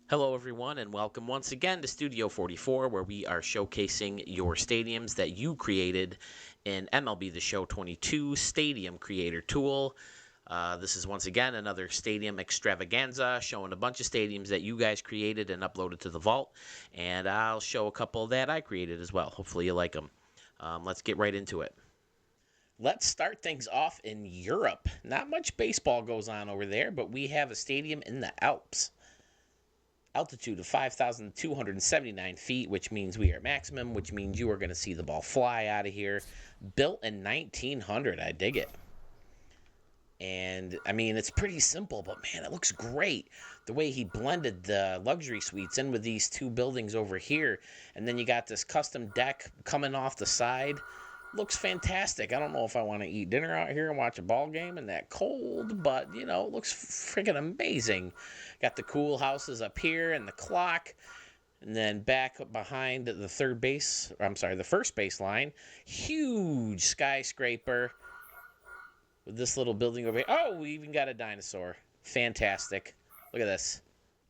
Hello, everyone, and welcome once again to Studio 44, where we are showcasing your stadiums that you created in MLB The Show 22 Stadium Creator Tool. This is once again another Stadium Extravaganza, showing a bunch of stadiums that you guys created and uploaded to the vault, and I'll show a couple that I created as well. Hopefully you like them. Let's get right into it. Let's start things off in Europe. Not much baseball goes on over there, but we have a stadium in the Alps. Altitude of 5,279 feet, which means we are maximum, which means you are going to see the ball fly out of here. Built in 1900. I dig it. And, I mean, it's pretty simple, but, man, it looks great. The way he blended the luxury suites in with these two buildings over here. And then you got this custom deck coming off the side. Looks fantastic. I don't know if I want to eat dinner out here and watch a ball game in that cold, but, you know, it looks freaking amazing. Got the cool houses up here and the clock. And then back behind the first base line. Huge skyscraper with this little building over here. Oh, we even got a dinosaur. Fantastic. Look at this.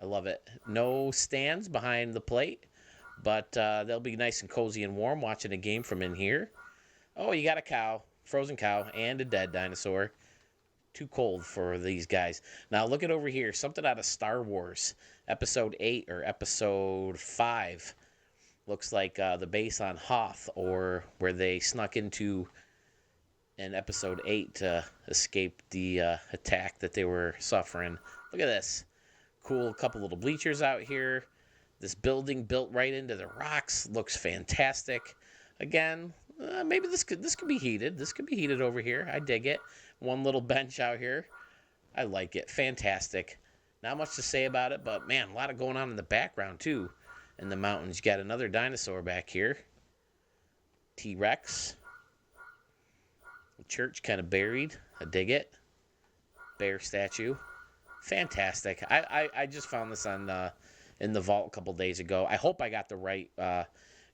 I love it. No stands behind the plate, but they'll be nice and cozy and warm watching a game from in here. Oh, you got a cow, frozen cow, and a dead dinosaur. Too cold for these guys. Now, look at over here. Something out of Star Wars. Episode 8 or Episode 5. Looks like the base on Hoth, or where they snuck into in Episode 8 to escape the attack that they were suffering. Look at this. Cool couple little bleachers out here. This building built right into the rocks. Looks fantastic. Again, maybe this could be heated. This could be heated over here. I dig it. One little bench out here. I like it. Fantastic. Not much to say about it, but man, a lot of going on in the background too. In the mountains, you got another dinosaur back here. T-Rex. The church kind of buried. I dig it. Bear statue. Fantastic. I just found this on in the vault a couple days ago. I hope I got the right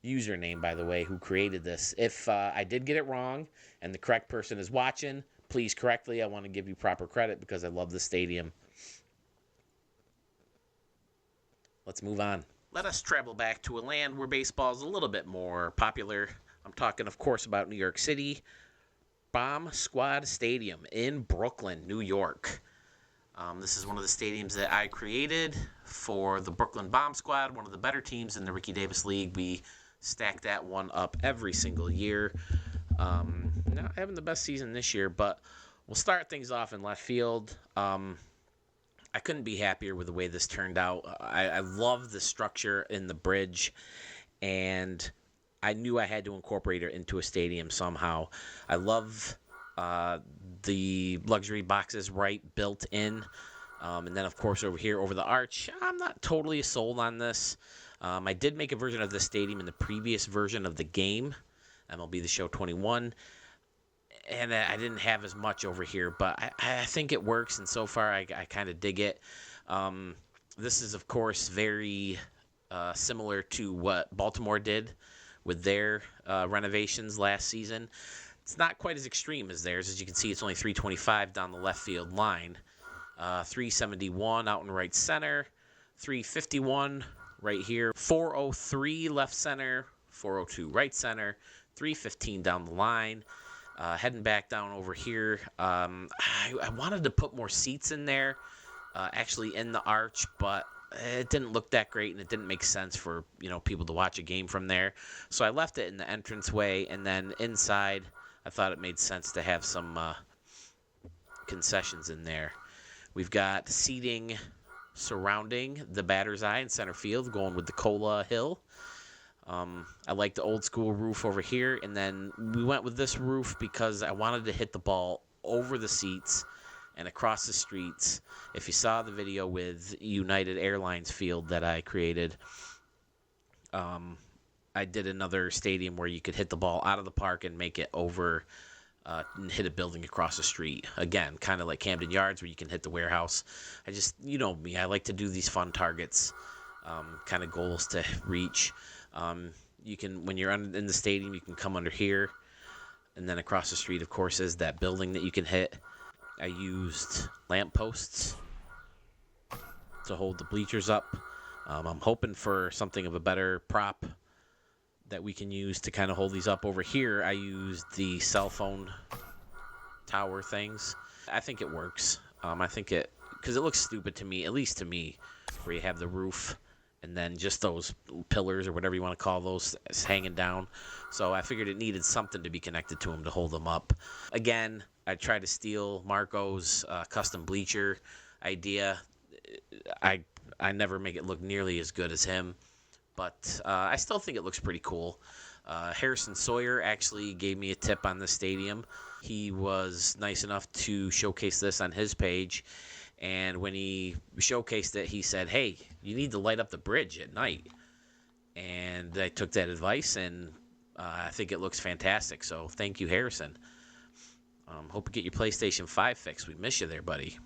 username, by the way, who created this. If I did get it wrong and the correct person is watching, please correct me. I want to give you proper credit because I love the stadium. Let's move on. Let us travel back to a land where baseball is a little bit more popular. I'm talking, of course, about New York City. Bomb Squad Stadium in Brooklyn, New York. This is one of the stadiums that I created for the Brooklyn Bomb Squad, one of the better teams in the Ricky Davis League. We stack that one up every single year. Not having the best season this year, but we'll start things off in left field. I couldn't be happier with the way this turned out. I love the structure in the bridge, and I knew I had to incorporate it into a stadium somehow. I love the luxury boxes built in. And then, of course, over here, over the arch, I'm not totally sold on this. I did make a version of this stadium in the previous version of the game, MLB The Show 21. And I didn't have as much over here, but I think it works, and so far I kind of dig it. This is, of course, very similar to what Baltimore did with their renovations last season. It's not quite as extreme as theirs. As you can see, it's only 325 down the left field line. 371 out in right center. 351 right here. 403 left center. 402 right center. 315 down the line. Heading back down over here. I wanted to put more seats in there, actually in the arch, but it didn't look that great, and it didn't make sense for people to watch a game from there. So I left it in the entranceway, and then inside, I thought it made sense to have some concessions in there. We've got seating surrounding the batter's eye in center field, going with the Cola Hill. I like the old school roof over here, and then we went with this roof because I wanted to hit the ball over the seats and across the streets. If you saw the video with United Airlines field that I created, I did another stadium where you could hit the ball out of the park and make it over and hit a building across the street. Again, kind of like Camden Yards where you can hit the warehouse. I just, me, I like to do these fun targets, kind of goals to reach. You can, when you're in the stadium, you can come under here, and then across the street, of course, is that building that you can hit. I used lamp posts to hold the bleachers up. I'm hoping for something of a better prop that we can use to kind of hold these up. Over here, I used the cell phone tower things. I think it works. I think it, because it looks stupid to me, at least to me, where you have the roof and then just those pillars or whatever you want to call those hanging down. So I figured it needed something to be connected to them to hold them up. Again, I tried to steal Marco's custom bleacher idea. I never make it look nearly as good as him, but I still think it looks pretty cool. Harrison Sawyer actually gave me a tip on this stadium. He was nice enough to showcase this on his page, and when he showcased it, he said, "Hey, you need to light up the bridge at night." And I took that advice, and I think it looks fantastic. So thank you, Harrison. Hope you get your PlayStation 5 fixed. We miss you there, buddy.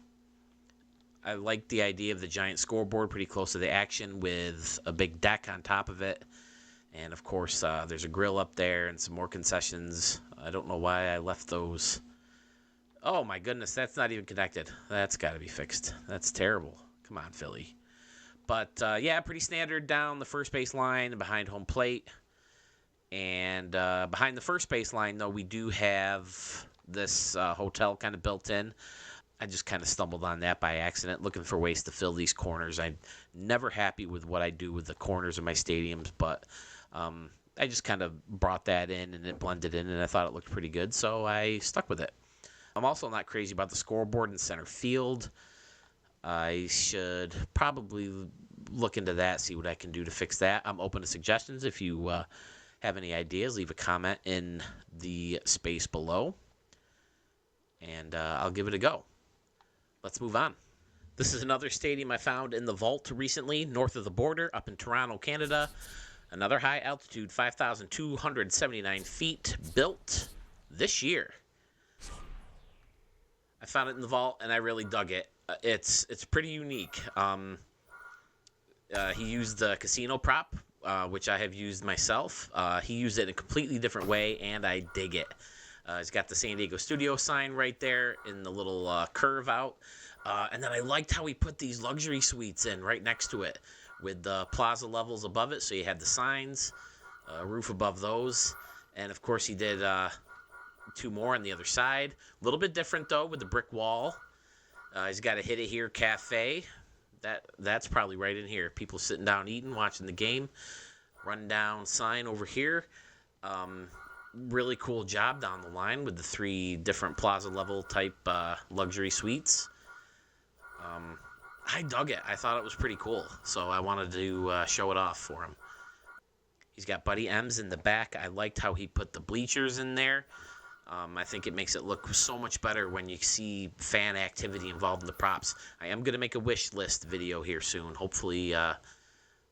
I like the idea of the giant scoreboard pretty close to the action with a big deck on top of it. And, of course, there's a grill up there and some more concessions. I don't know why I left those. Oh, my goodness, that's not even connected. That's got to be fixed. That's terrible. Come on, Philly. But, yeah, pretty standard down the first base line and behind home plate. And behind the first base line, though, we do have this hotel kind of built in. I just kind of stumbled on that by accident, looking for ways to fill these corners. I'm never happy with what I do with the corners of my stadiums, but I just kind of brought that in, and it blended in, and I thought it looked pretty good, so I stuck with it. I'm also not crazy about the scoreboard in center field. I should probably look into that, see what I can do to fix that. I'm open to suggestions. If you have any ideas, leave a comment in the space below, and I'll give it a go. Let's move on. This is another stadium I found in the vault recently, north of the border, up in Toronto, Canada. Another high altitude, 5,279 feet, built this year. I found it in the vault, and I really dug it. It's pretty unique. He used the casino prop, which I have used myself. He used it in a completely different way, and I dig it. He's got the San Diego studio sign right there in the little curve out. And then I liked how he put these luxury suites in right next to it with the plaza levels above it. So you had the signs, roof above those. And, of course, he did two more on the other side. A little bit different, though, with the brick wall. He's got a Hit It Here cafe. That's probably right in here. People sitting down eating, watching the game. Rundown sign over here. Really cool job down the line with the three different plaza level type luxury suites. I dug it. I thought it was pretty cool, so I wanted to show it off for him. He's got Buddy M's in the back. I liked how he put the bleachers in there. I think it makes it look so much better when you see fan activity involved in the props. I am going to make a wish list video here soon. Hopefully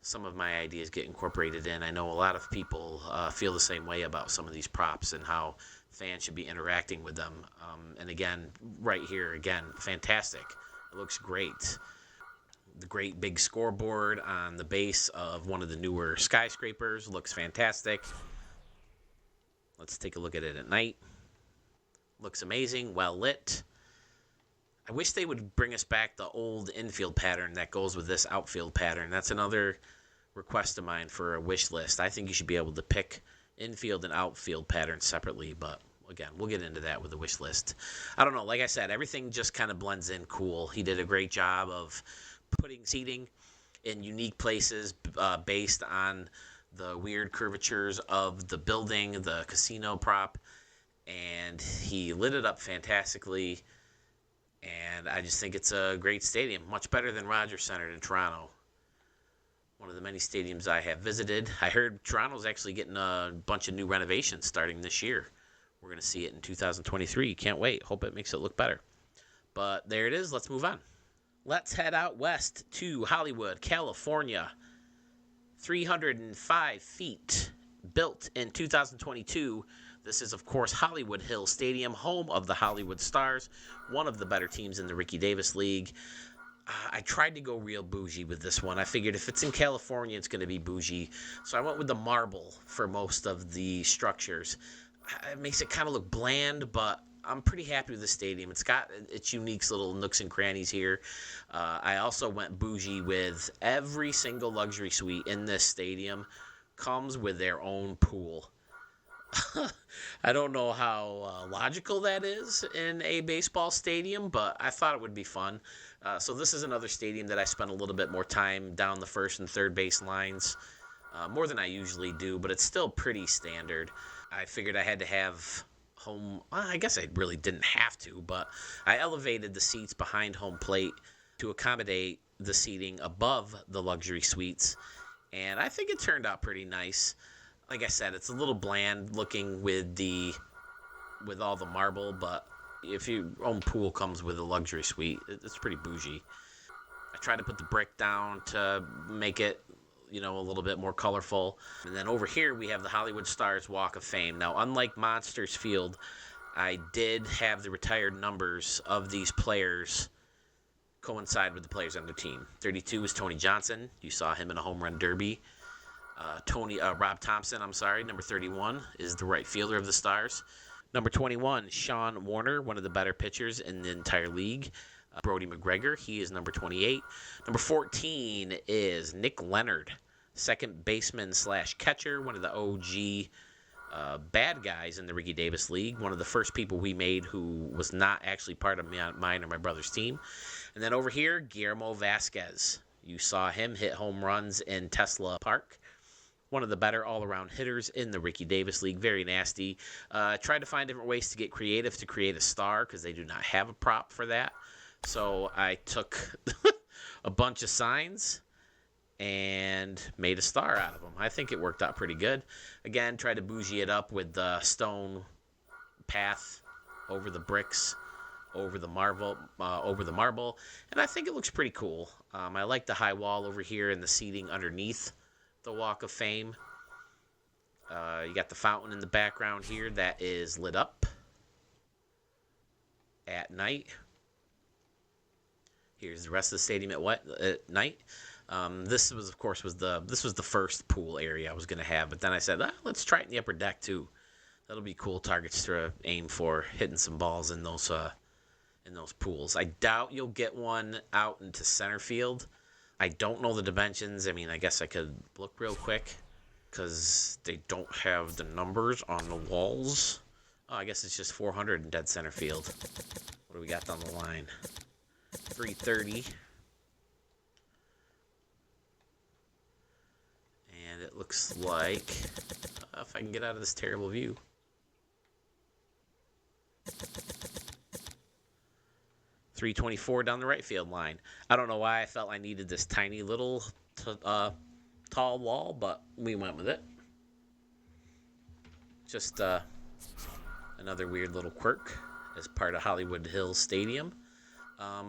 some of my ideas get incorporated in. I know a lot of people feel the same way about some of these props and how fans should be interacting with them. And again, right here, again, fantastic. It looks great. The great big scoreboard on the base of one of the newer skyscrapers looks fantastic. Let's take a look at it at night. Looks amazing, well lit. I wish they would bring us back the old infield pattern that goes with this outfield pattern. That's another request of mine for a wish list. I think you should be able to pick infield and outfield patterns separately, but again, we'll get into that with the wish list. I don't know. Like I said, everything just kind of blends in cool. He did a great job of putting seating in unique places based on the weird curvatures of the building, the casino prop, and he lit it up fantastically. And I just think it's a great stadium, much better than Rogers Centre in Toronto. One of the many stadiums I have visited. I heard Toronto's actually getting a bunch of new renovations starting this year. We're going to see it in 2023. Can't wait. Hope it makes it look better. But there it is. Let's move on. Let's head out west to Hollywood, California. 305 feet, built in 2022. This is, of course, Hollywood Hills Stadium, home of the Hollywood Stars, one of the better teams in the Ricky Davis League. I tried to go real bougie with this one. I figured if it's in California, it's going to be bougie. So I went with the marble for most of the structures. It makes it kind of look bland, but I'm pretty happy with the stadium. It's got its unique little nooks and crannies here. I also went bougie with every single luxury suite in this stadium comes with their own pool. I don't know how logical that is in a baseball stadium, but I thought it would be fun. So this is another stadium that I spent a little bit more time down the first and third base lines, more than I usually do, but it's still pretty standard. I figured I had to have home. Well, I guess I really didn't have to, but I elevated the seats behind home plate to accommodate the seating above the luxury suites, and I think it turned out pretty nice. Like I said, it's a little bland looking with all the marble, but if your own pool comes with a luxury suite, it's pretty bougie. I tried to put the brick down to make it, a little bit more colorful. And then over here we have the Hollywood Stars Walk of Fame. Now, unlike Monsters Field, I did have the retired numbers of these players coincide with the players on their team. 32 is Tony Johnson. You saw him in a home run derby. Rob Thompson, number 31, is the right fielder of the Stars. Number 21, Sean Warner, one of the better pitchers in the entire league. Brody McGregor, he is number 28. Number 14 is Nick Leonard, second baseman / catcher, one of the OG bad guys in the Ricky Davis League, one of the first people we made who was not actually part of mine or my brother's team. And then over here, Guillermo Vasquez. You saw him hit home runs in Tesla Park. One of the better all-around hitters in the Ricky Davis League. Very nasty. Tried to find different ways to get creative to create a star because they do not have a prop for that. So I took a bunch of signs and made a star out of them. I think it worked out pretty good. Again, tried to bougie it up with the stone path over the bricks, over the marble, and I think it looks pretty cool. I like the high wall over here and the seating underneath the Walk of Fame. You got the fountain in the background here that is lit up at night. Here's the rest of the stadium at night. This was the first pool area I was going to have, but then I said, let's try it in the upper deck too. That'll be cool targets to aim for, hitting some balls in those pools. I doubt you'll get one out into center field. I don't know the dimensions. I mean, I guess I could look real quick because they don't have the numbers on the walls. Oh, I guess it's just 400 in dead center field. What do we got down the line? 330. And it looks like, if I can get out of this terrible view. .324 down the right field line. I don't know why I felt I needed this tiny little tall wall, but we went with it. Just another weird little quirk as part of Hollywood Hills Stadium.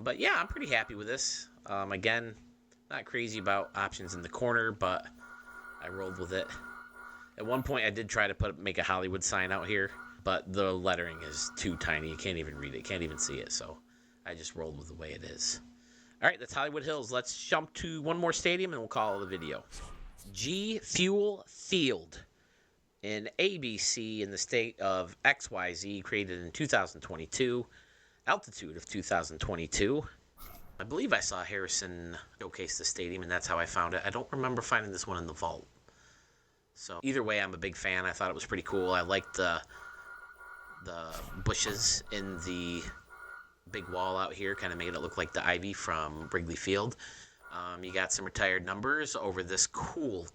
But yeah, I'm pretty happy with this. Again, not crazy about options in the corner, but I rolled with it. At one point, I did try to make a Hollywood sign out here, but the lettering is too tiny. You can't even read it. Can't even see it, so I just rolled with the way it is. All right, that's Hollywood Hills. Let's jump to one more stadium, and we'll call it a video. G Fuel Field in ABC in the state of XYZ, created in 2022, altitude of 2022. I believe I saw Harrison showcase the stadium, and that's how I found it. I don't remember finding this one in the vault. So either way, I'm a big fan. I thought it was pretty cool. I liked the bushes in the big wall out here, kind of made it look like the ivy from Wrigley Field. You got some retired numbers over this cool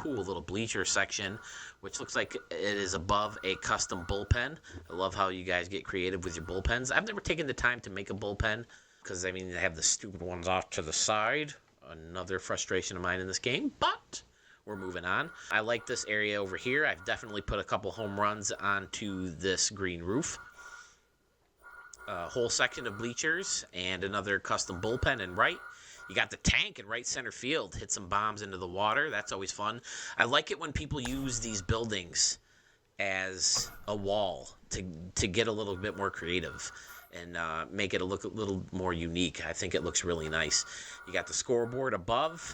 little bleacher section, which looks like it is above a custom bullpen. I love how you guys get creative with your bullpens. I've never taken the time to make a bullpen because, they have the stupid ones off to the side. Another frustration of mine in this game, but we're moving on. I like this area over here. I've definitely put a couple home runs onto this green roof. A whole section of bleachers and another custom bullpen in right. You got the tank in right center field. Hit some bombs into the water. That's always fun. I like it when people use these buildings as a wall to get a little bit more creative and make it look a little more unique. I think it looks really nice. You got the scoreboard above.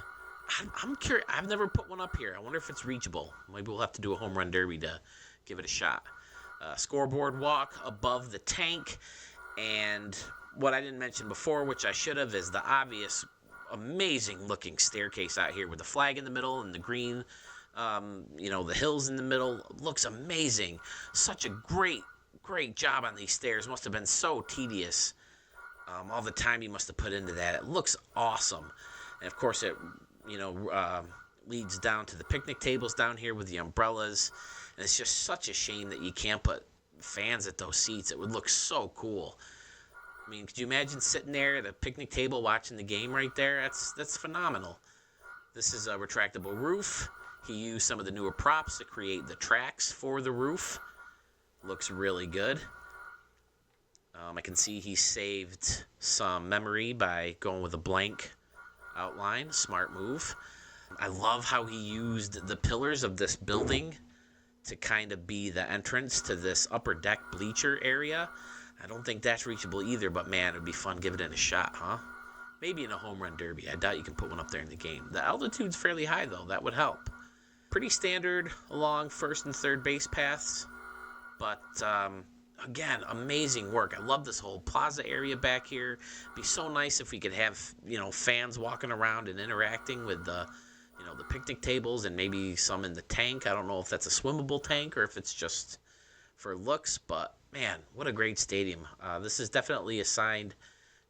I'm curious. I've never put one up here. I wonder if it's reachable. Maybe we'll have to do a home run derby to give it a shot. scoreboard walk above the tank. And what I didn't mention before, which I should have, is the obvious amazing looking staircase out here with the flag in the middle and the green, the hills in the middle. Looks amazing. Such a great job on these stairs. Must have been so tedious. All the time you must have put into that. It looks awesome. And of course it, leads down to the picnic tables down here with the umbrellas. And it's just such a shame that you can't put fans at those seats. It would look so cool. I mean, could you imagine sitting there at a picnic table watching the game right there? That's phenomenal. This is a retractable roof. He used some of the newer props to create the tracks for the roof. Looks really good. I can see he saved some memory by going with a blank outline. Smart move. I love how he used the pillars of this building to kind of be the entrance to this upper deck bleacher area. I don't think that's reachable either, but man, it would be fun giving it a shot, huh? Maybe in a home run derby. I doubt you can put one up there in the game. The altitude's fairly high, though. That would help. Pretty standard along first and third base paths. But, again, amazing work. I love this whole plaza area back here. It'd be so nice if we could have, fans walking around and interacting with the picnic tables and maybe some in the tank. I don't know if that's a swimmable tank or if it's just for looks, but man, what a great stadium. This is definitely assigned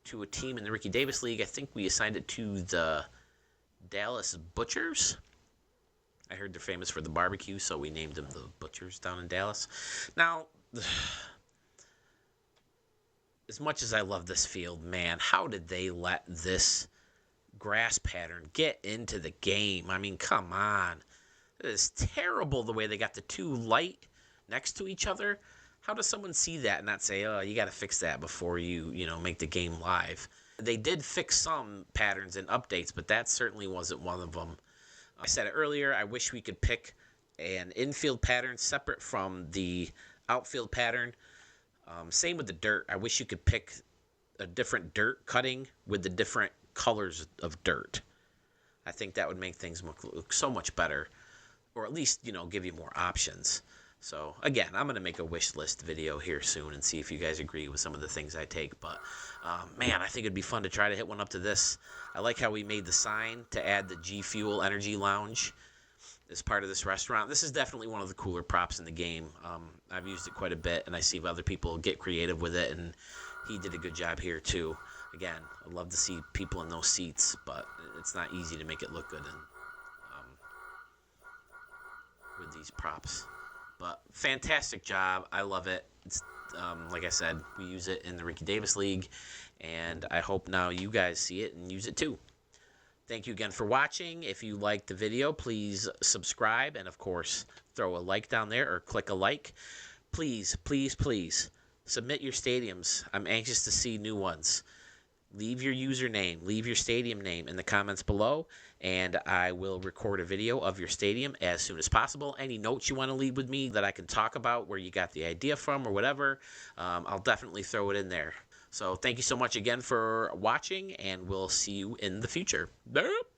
to a team in the Ricky Davis League. I think we assigned it to the Dallas Butchers. I heard they're famous for the barbecue, so we named them the Butchers down in Dallas. Now, as much as I love this field, man, how did they let this grass pattern get into the game? I mean, come on. It is terrible the way they got the two light next to each other. How does someone see that and not say, oh, you got to fix that before you make the game live? They did fix some patterns and updates, but that certainly wasn't one of them. I said it earlier, I wish we could pick an infield pattern separate from the outfield pattern. Same with the dirt. I wish you could pick a different dirt cutting with the different colors of dirt. I think that would make things look so much better, or at least, give you more options. So, again, I'm going to make a wish list video here soon and see if you guys agree with some of the things I take. But, man, I think it'd be fun to try to hit one up to this. I like how we made the sign to add the G Fuel Energy Lounge as part of this restaurant. This is definitely one of the cooler props in the game. I've used it quite a bit, and I see other people get creative with it, and he did a good job here, too. Again, I'd love to see people in those seats, but it's not easy to make it look good with these props. But fantastic job. I love it. It's like I said, we use it in the Ricky Davis League, and I hope now you guys see it and use it too. Thank you again for watching. If you liked the video, please subscribe, and of course, throw a like down there or click a like. Please, please, please submit your stadiums. I'm anxious to see new ones. Leave your username, leave your stadium name in the comments below, and I will record a video of your stadium as soon as possible. Any notes you want to leave with me that I can talk about, where you got the idea from or whatever, I'll definitely throw it in there. So thank you so much again for watching, and we'll see you in the future. Derp.